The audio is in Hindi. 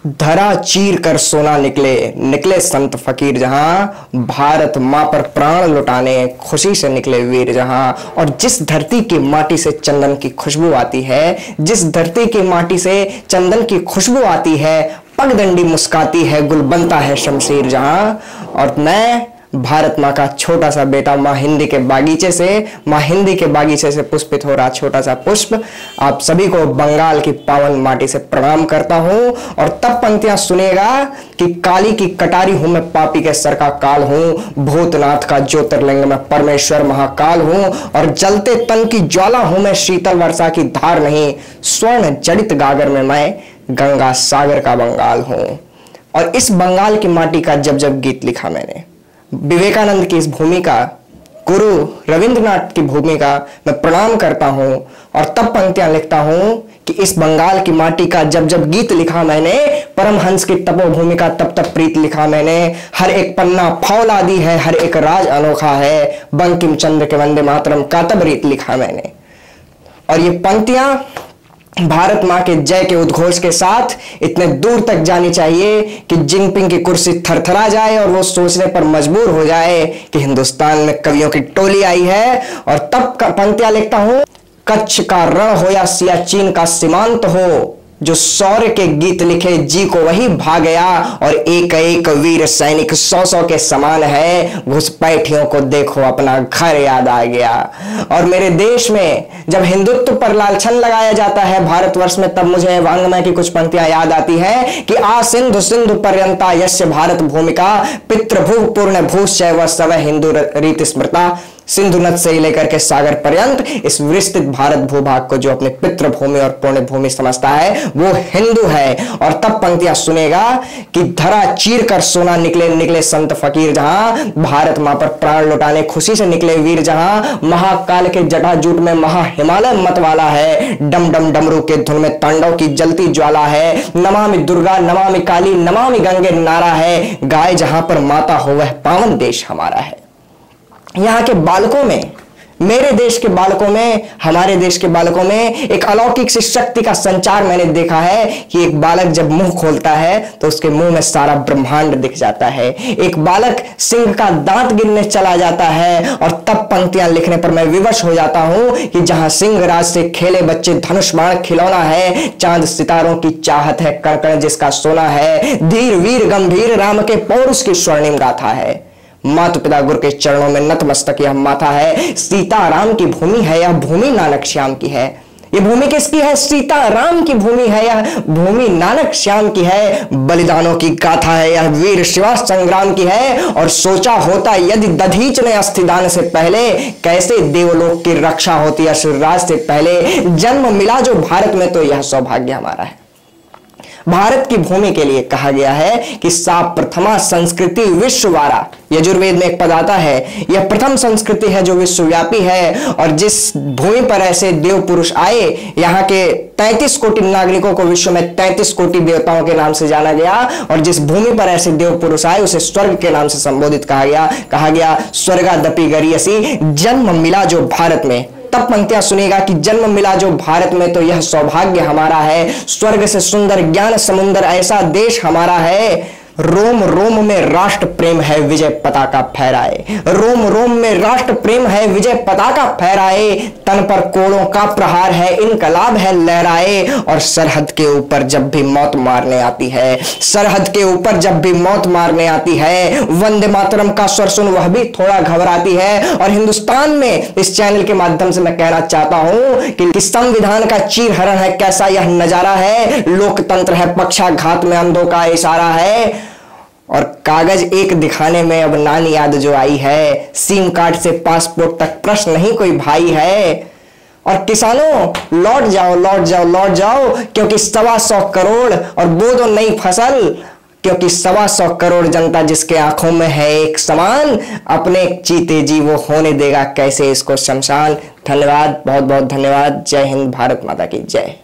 धरा चीर कर सोना निकले निकले संत फकीर जहां, भारत मां पर प्राण लुटाने खुशी से निकले वीर जहां। और जिस धरती की माटी से चंदन की खुशबू आती है, जिस धरती की माटी से चंदन की खुशबू आती है, पगडंडी मुस्काती है, गुल बनता है शमशीर जहां। और मैं भारत माँ का छोटा सा बेटा माँ हिंदी के बागीचे से पुष्पित हो रहा छोटा सा पुष्प आप सभी को बंगाल की पावन माटी से प्रणाम करता हूं। और तब पंक्तियां सुनेगा कि काली की कटारी हूं मैं, पापी के सर का काल हूं, भूतनाथ का ज्योतिर्लिंग मैं, परमेश्वर महाकाल हूं। और जलते तन की ज्वाला हूं मैं, शीतल वर्षा की धार नहीं, स्वर्ण जड़ित गागर में मैं, गंगा सागर का बंगाल हूं। और इस बंगाल की माटी का जब जब गीत लिखा मैंने, विवेकानंद की इस भूमि का, गुरु रविंद्रनाथ की भूमि का मैं प्रणाम करता हूं। और तब पंक्तियां लिखता हूं कि इस बंगाल की माटी का जब जब गीत लिखा मैंने, परमहंस की तपोभूमि का तब तब प्रीत लिखा मैंने। हर एक पन्ना फौलादी है, हर एक राज अनोखा है, बंकिम चंद्र के वंदे मातरम का तब रीत लिखा मैंने। और ये पंक्तियां भारत मां के जय के उद्घोष के साथ इतने दूर तक जानी चाहिए कि जिनपिंग की कुर्सी थरथरा जाए और वो सोचने पर मजबूर हो जाए कि हिंदुस्तान में कवियों की टोली आई है। और तब पंक्तियां लिखता हूं, कच्छ का रण हो या सियाचिन का सीमांत हो, जो शौर्य के गीत लिखे जी को वही भा गया। और एक एक वीर सैनिक 100-100 के समान है, घुसपैठियों को देखो अपना घर याद आ गया। और मेरे देश में जब हिंदुत्व पर लालछन लगाया जाता है भारतवर्ष में, तब मुझे वांग्मय की कुछ पंक्तियां याद आती है कि आ सिंधु सिंधु पर्यंता यस्य भारत भूमिका, पितृभू पूर्ण भूश्चैव व सव हिंदू रीति स्मृता। सिंधु नद से लेकर के सागर पर्यंत इस विस्तृत भारत भूभाग को जो अपने पितृभूमि और पुण्य भूमि समझता है वो हिंदू है। और तब पंक्तियां सुनेगा कि धरा चीर कर सोना निकले निकले संत फकीर जहां, भारत मां पर प्राण लुटाने खुशी से निकले वीर जहां। महाकाल के जटाजूट में महा हिमालय मत वाला है, डम डम डमरू के धुन में तांडव की जलती ज्वाला है। नमामि दुर्गा नमामि काली नमामि गंगे नारा है, गाय जहां पर माता हो वह पावन देश हमारा है। यहां के बालकों में, मेरे देश के बालकों में, हमारे देश के बालकों में एक अलौकिक सी शक्ति का संचार मैंने देखा है कि एक बालक जब मुंह खोलता है तो उसके मुंह में सारा ब्रह्मांड दिख जाता है। एक बालक सिंह का दांत गिनने चला जाता है और तब पंक्तियां लिखने पर मैं विवश हो जाता हूं कि जहां सिंह राज से खेले बच्चे धनुष बाण खिलौना है, चांद सितारों की चाहत है, कण जिसका सोना है, धीर वीर गंभीर राम के पौरुष की स्वर्णिम गाथा है। माता पिता गुरु के चरणों में नतमस्तक यह माथा है, सीता राम की भूमि है, यह भूमि नानक श्याम की है। यह भूमि किसकी है? सीता राम की भूमि है, यह भूमि नानक श्याम की है। बलिदानों की गाथा है, यह वीर शिवा संग्राम की है। और सोचा होता यदि दधीच ने अस्थिदान से पहले, कैसे देवलोक की रक्षा होती असुरराज से पहले। जन्म मिला जो भारत में तो यह सौभाग्य हमारा है। भारत की भूमि के लिए कहा गया है कि सा प्रथमा संस्कृति विश्ववारा, यजुर्वेद में एक पद आता है, यह प्रथम संस्कृति है जो विश्वव्यापी है। और जिस भूमि पर ऐसे देव पुरुष आए, यहाँ के 33 कोटि नागरिकों को विश्व में 33 कोटि देवताओं के नाम से जाना गया। और जिस भूमि पर ऐसे देव पुरुष आए उसे स्वर्ग के नाम से संबोधित कहा गया स्वर्गादपि गरीयसी, जन्म मिला जो भारत में। तब पंक्तियां सुनेगा कि जन्म मिला जो भारत में तो यह सौभाग्य हमारा है। स्वर्ग से सुंदर ज्ञान समुंदर ऐसा देश हमारा है। रोम रोम में राष्ट्र प्रेम है, विजय पताका फहराए। रोम रोम में राष्ट्र प्रेम है, विजय पताका फहराए। तन पर कोड़ों का प्रहार है, इनकलाब है लहराए। और सरहद के ऊपर जब भी मौत मारने आती है, सरहद के ऊपर जब भी मौत मारने आती है, वंदे मातरम का स्वर सुन वह भी थोड़ा घबराती है। और हिंदुस्तान में इस चैनल के माध्यम से मैं कहना चाहता हूं कि संविधान का चीरहरण है, कैसा यह नजारा है। लोकतंत्र है, पक्षाघात में अंधों का इशारा है। और कागज एक दिखाने में अब नानी याद जो आई है, सिम कार्ड से पासपोर्ट तक प्रश्न नहीं कोई भाई है। और किसानों लौट जाओ लौट जाओ लौट जाओ, क्योंकि 125 करोड़ और बोदो नई फसल, क्योंकि 125 करोड़ जनता जिसके आंखों में है एक समान, अपने चीते जी वो होने देगा कैसे इसको शमशान। धन्यवाद, बहुत बहुत धन्यवाद। जय हिंद, भारत माता की जय।